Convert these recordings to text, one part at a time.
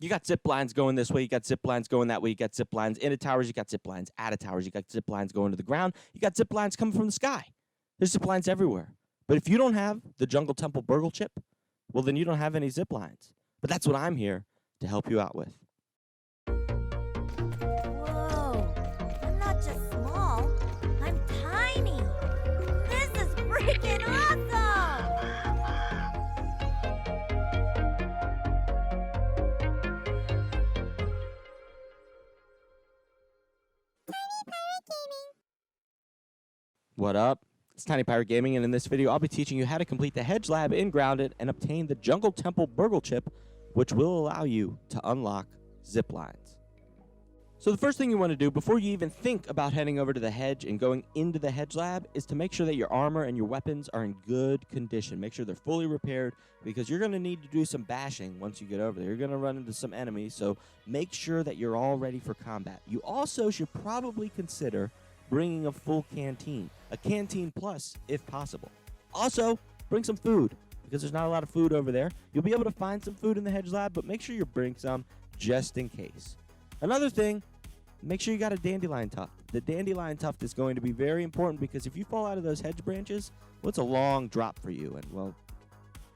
You got zip lines going this way. You got zip lines going that way. You got zip lines into towers. You got zip lines out of towers. You got zip lines going to the ground. You got zip lines coming from the sky. There's zip lines everywhere. But if you don't have the Jungle Temple BURG.L chip, well, then you don't have any zip lines. But that's what I'm here to help you out with. Whoa, I'm not just small, I'm tiny. This is freaking awesome! What up? It's Tiny Pirate Gaming, and in this video, I'll be teaching you how to complete the Hedge Lab in Grounded and obtain the Jungle Temple BURG.L chip, which will allow you to unlock zip lines. So the first thing you want to do before you even think about heading over to the Hedge and going into the Hedge Lab is to make sure that your armor and your weapons are in good condition. Make sure they're fully repaired, because you're going to need to do some bashing once you get over there. You're going to run into some enemies, so make sure that you're all ready for combat. You also should probably consider bringing a full canteen, a canteen plus if possible. Also, bring some food, because there's not a lot of food over there. You'll be able to find some food in the Hedge Lab, but make sure you bring some just in case. Another thing, make sure you got a dandelion tuft. The dandelion tuft is going to be very important, because if you fall out of those hedge branches, well, it's a long drop for you, and well,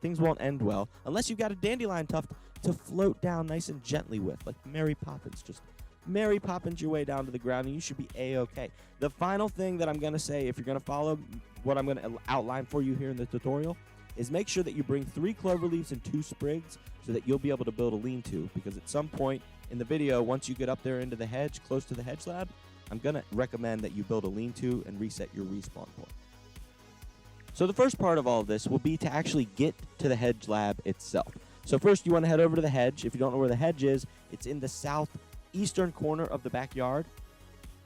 things won't end well unless you've got a dandelion tuft to float down nice and gently with, like Mary Poppins. Just Mary Poppins your way down to the ground, and you should be A-okay. The final thing that I'm going to say, if you're going to follow what I'm going to outline for you here in the tutorial, is make sure that you bring 3 clover leaves and 2 sprigs so that you'll be able to build a lean-to, because at some point in the video, once you get up there into the hedge, close to the Hedge Lab, I'm going to recommend that you build a lean-to and reset your respawn point. So the first part of all of this will be to actually get to the Hedge Lab itself. So first, you want to head over to the hedge. If you don't know where the hedge is, it's in the southeastern corner of the backyard.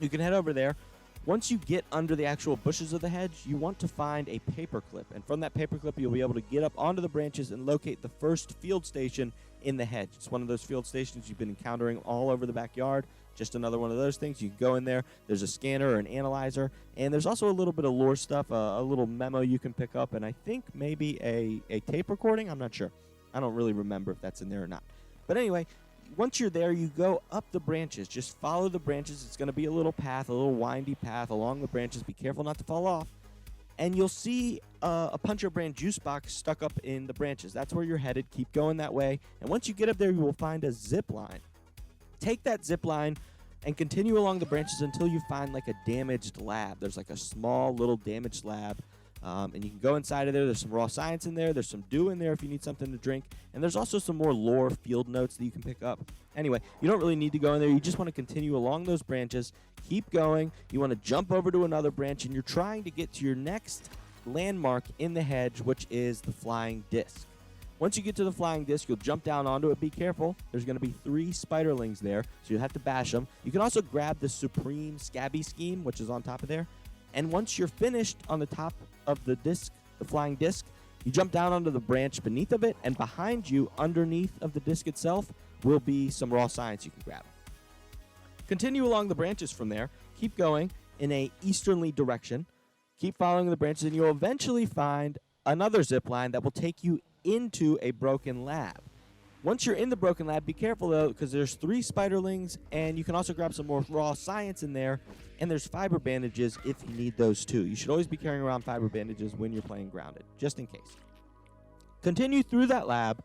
You can head over there. Once you get under the actual bushes of the hedge, you want to find a paperclip, and from that paperclip you'll be able to get up onto the branches and locate the first field station in the hedge. It's one of those field stations you've been encountering all over the backyard. Just another one of those things. You can go in there. There's a scanner or an analyzer, and there's also a little bit of lore stuff, a little memo you can pick up, and I think maybe a tape recording. I'm not sure. I don't really remember if that's in there or not. But anyway, once you're there, you go up the branches. Just follow the branches. It's going to be a little path, a little windy path along the branches. Be careful not to fall off. And you'll see a Puncher brand juice box stuck up in the branches. That's where you're headed. Keep going that way. And once you get up there, you will find a zip line. Take that zip line and continue along the branches until you find like a damaged lab. There's like a small little damaged lab. And you can go inside of there. There's some raw science in there. There's some dew in there if you need something to drink. And there's also some more lore field notes that you can pick up. Anyway, you don't really need to go in there. You just want to continue along those branches. Keep going. You want to jump over to another branch, and you're trying to get to your next landmark in the hedge, which is the flying disc. Once you get to the flying disc, you'll jump down onto it. Be careful. There's going to be 3 spiderlings there, so you'll have to bash them. You can also grab the supreme SCA.B scheme, which is on top of there. And once you're finished on the top of the disc, the flying disc, you jump down onto the branch beneath of it, and behind you, underneath of the disc itself, will be some raw science you can grab. Continue along the branches from there. Keep going in a easternly direction. Keep following the branches, and you'll eventually find another zip line that will take you into a broken lab. Once you're in the broken lab, be careful though, because there's 3 spiderlings, and you can also grab some more raw science in there, and there's fiber bandages if you need those too. You should always be carrying around fiber bandages when you're playing Grounded, just in case. Continue through that lab,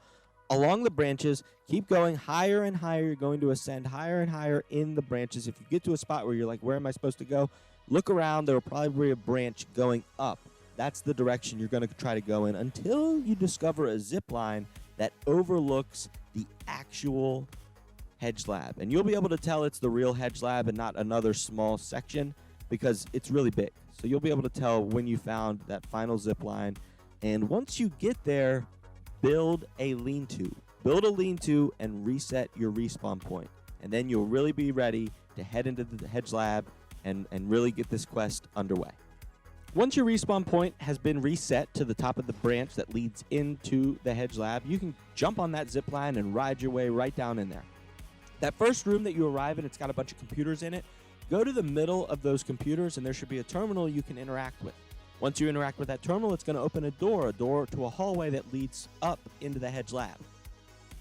along the branches, keep going higher and higher. You're going to ascend higher and higher in the branches. If you get to a spot where you're like, where am I supposed to go? Look around, there will probably be a branch going up. That's the direction you're going to try to go in until you discover a zip line that overlooks the actual Hedge Lab. And you'll be able to tell it's the real Hedge Lab and not another small section, because it's really big. So you'll be able to tell when you found that final zip line. And once you get there, build a lean-to. Build a lean-to and reset your respawn point. And then you'll really be ready to head into the Hedge Lab and really get this quest underway. Once your respawn point has been reset to the top of the branch that leads into the Hedge Lab, you can jump on that zip line and ride your way right down in there. That first room that you arrive in, it's got a bunch of computers in it. Go to the middle of those computers, and there should be a terminal you can interact with. Once you interact with that terminal, it's going to open a door to a hallway that leads up into the Hedge Lab.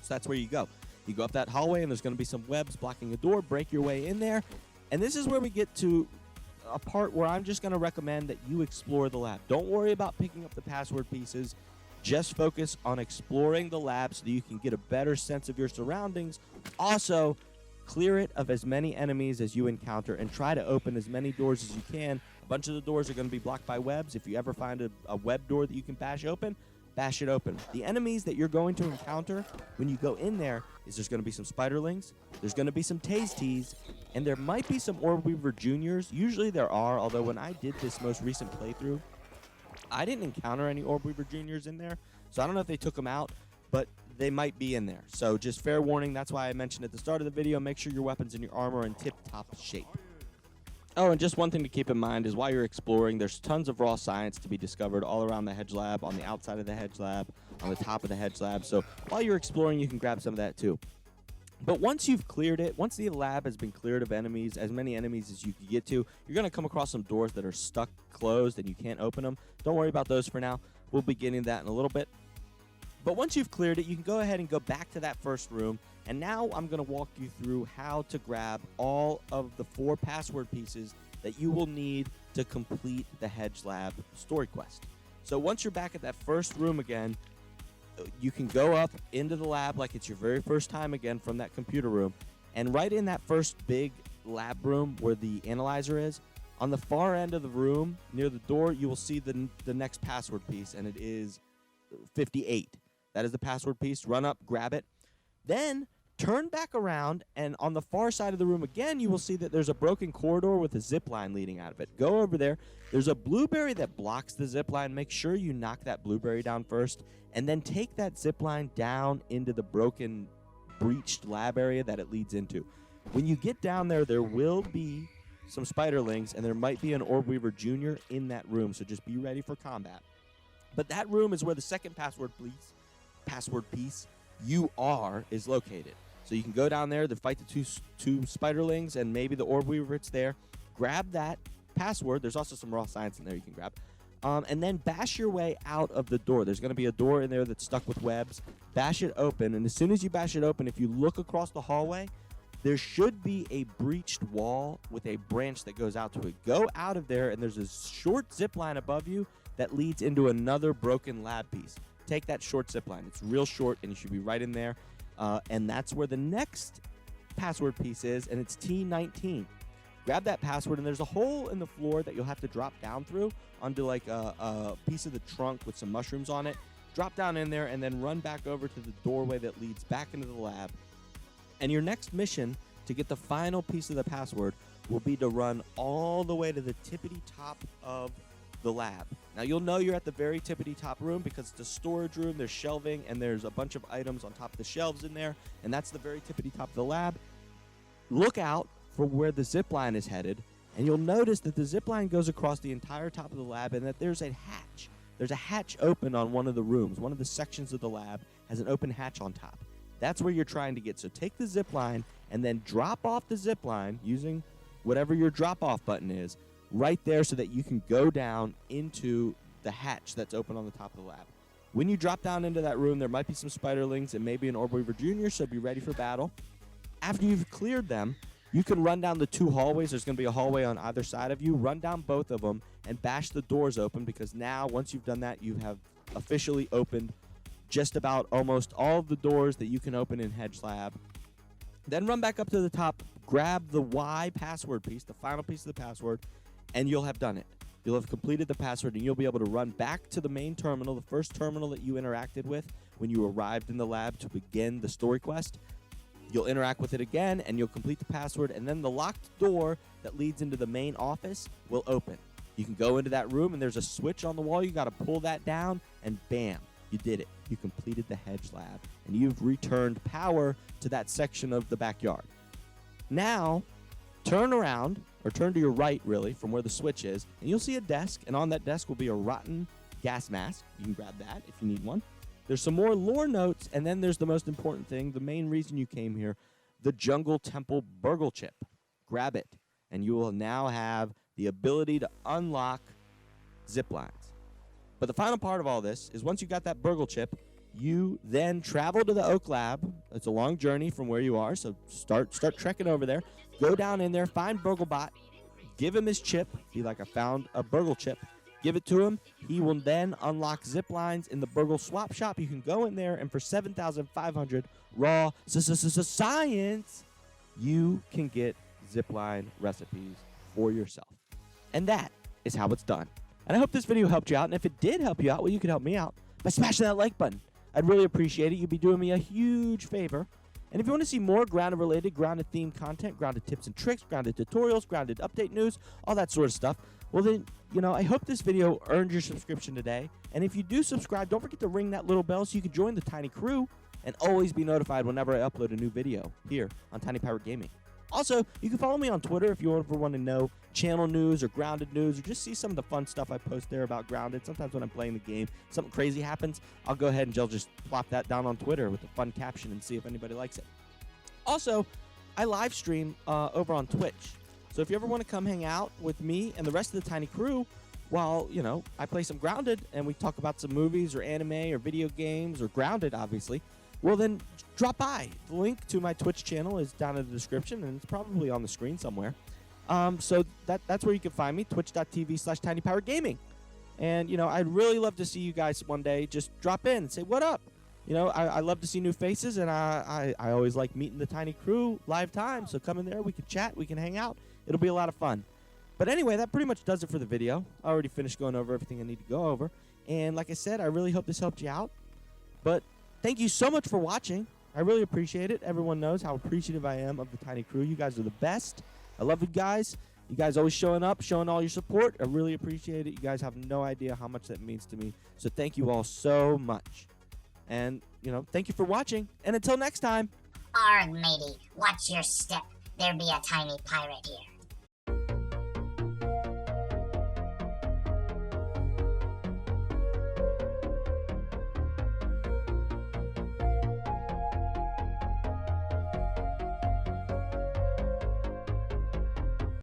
So that's where you go. You go up that hallway, and there's going to be some webs blocking a door. Break your way in there. And this is where we get to a part where I'm just going to recommend that you explore the lab. Don't worry about picking up the password pieces. Just focus on exploring the lab so that you can get a better sense of your surroundings. Also, clear it of as many enemies as you encounter and try to open as many doors as you can. A bunch of the doors are going to be blocked by webs. If you ever find a web door that you can bash it open. The enemies that you're going to encounter when you go in there is there's going to be some spiderlings, there's going to be some Tazt.ys, and there might be some Orb Weaver Juniors. Usually there are, although when I did this most recent playthrough, I didn't encounter any Orb Weaver Juniors in there, so I don't know if they took them out, but they might be in there. So just fair warning, that's why I mentioned at the start of the video, make sure your weapons and your armor are in tip-top shape. Oh, and just one thing to keep in mind is while you're exploring, there's tons of raw science to be discovered all around the Hedge Lab, on the outside of the Hedge Lab, on the top of the Hedge Lab. So while you're exploring, you can grab some of that too. But once you've cleared it, once the lab has been cleared of enemies, as many enemies as you can get to, you're going to come across some doors that are stuck closed and you can't open them. Don't worry about those for now. We'll be getting to that in a little bit. But once you've cleared it, you can go ahead and go back to that first room. And now I'm going to walk you through how to grab all of the 4 password pieces that you will need to complete the Hedge Lab story quest. So once you're back at that first room again, you can go up into the lab like it's your very first time again from that computer room. And right in that first big lab room where the analyzer is, on the far end of the room near the door, you will see the next password piece, and it is 58. That is the password piece. Run up, grab it. Then turn back around, and on the far side of the room again, you will see that there's a broken corridor with a zip line leading out of it. Go over there. There's a blueberry that blocks the zip line. Make sure you knock that blueberry down first, and then take that zip line down into the broken, breached lab area that it leads into. When you get down there, there will be some spiderlings, and there might be an Orb Weaver Jr. in that room, so just be ready for combat. But that room is where the second password piece, you are, is located. So you can go down there to fight the two spiderlings and maybe the Orb Weaver it's there. Grab that password. There's also some raw science in there you can grab. And then bash your way out of the door. There's going to be a door in there that's stuck with webs. Bash it open, and as soon as you bash it open, if you look across the hallway, there should be a breached wall with a branch that goes out to it. Go out of there, and there's a short zip line above you that leads into another broken lab piece. Take that short zip line. It's real short, and you should be right in there. And that's where the next password piece is, and it's T19. Grab that password, and there's a hole in the floor that you'll have to drop down through onto like a piece of the trunk with some mushrooms on it. Drop down in there, and then run back over to the doorway that leads back into the lab. And your next mission to get the final piece of the password will be to run all the way to the tippity top of the lab. Now you'll know you're at the very tippity top room because it's a storage room, there's shelving, and there's a bunch of items on top of the shelves in there, and that's the very tippity top of the lab. Look out for where the zip line is headed, and you'll notice that the zip line goes across the entire top of the lab and that there's a hatch. There's a hatch open on one of the rooms. One of the sections of the lab has an open hatch on top. That's where you're trying to get. So take the zip line and then drop off the zip line using whatever your drop off button is right there so that you can go down into the hatch that's open on the top of the lab. When you drop down into that room, there might be some spiderlings and maybe an Orb Weaver Jr., so be ready for battle. After you've cleared them, you can run down the 2 hallways. There's going to be a hallway on either side of you. Run down both of them and bash the doors open, because now, once you've done that, you have officially opened just about almost all of the doors that you can open in Hedge Lab. Then run back up to the top, grab the Y password piece, the final piece of the password, and you'll have done it. You'll have completed the password, and you'll be able to run back to the main terminal, the first terminal that you interacted with when you arrived in the lab to begin the story quest. You'll interact with it again, and you'll complete the password, and then the locked door that leads into the main office will open. You can go into that room, and there's a switch on the wall. You got to pull that down, and bam, you did it. You completed the Hedge Lab, and you've returned power to that section of the backyard. Now, turn around, or turn to your right, really, from where the switch is, and you'll see a desk, and on that desk will be a rotten gas mask. You can grab that if you need one. There's some more lore notes, and then there's the most important thing, the main reason you came here, the Jungle Temple BURG.L chip. Grab it, and you will now have the ability to unlock Ziplines. But the final part of all this is once you got that BURG.L chip, You then travel to the Oak Lab. It's a long journey from where you are, so start trekking over there. Go down in there, find BURG.L, give him his chip. Be like, I found a BURG.L chip. Give it to him. He will then unlock Ziplines in the BURG.L swap shop. You can go in there, and for 7,500 raw science, you can get zipline recipes for yourself. And that is how it's done. And I hope this video helped you out. And if it did help you out, well, you could help me out by smashing that like button. I'd really appreciate it. You'd be doing me a huge favor. And if you want to see more grounded-related, grounded-themed content, grounded tips and tricks, grounded tutorials, grounded update news, all that sort of stuff, well then, I hope this video earned your subscription today. And if you do subscribe, don't forget to ring that little bell so you can join the Tiny Crew and always be notified whenever I upload a new video here on Tiny Pirate Gaming. Also, you can follow me on Twitter if you ever want to know channel news or grounded news, or just see some of the fun stuff I post there about grounded. Sometimes when I'm playing the game, something crazy happens, I'll go ahead and I'll just plop that down on Twitter with a fun caption and see if anybody likes it. Also, I live stream over on Twitch. So if you ever want to come hang out with me and the rest of the Tiny Crew while, I play some grounded and we talk about some movies or anime or video games or grounded, obviously, well then drop by. The link to my Twitch channel is down in the description, and it's probably on the screen somewhere. So that's where you can find me, twitch.tv/tinypirategaming. And, I'd really love to see you guys one day. Just drop in and say, what up? I love to see new faces, and I always like meeting the Tiny Crew live time. So come in there, we can chat, we can hang out. It'll be a lot of fun. But anyway, that pretty much does it for the video. I already finished going over everything I need to go over. And like I said, I really hope this helped you out. But thank you so much for watching. I really appreciate it. Everyone knows how appreciative I am of the Tiny Crew. You guys are the best. I love you guys. You guys always showing up, showing all your support. I really appreciate it. You guys have no idea how much that means to me. So thank you all so much. And, thank you for watching. And until next time. Arg, matey, watch your step. There be a tiny pirate here.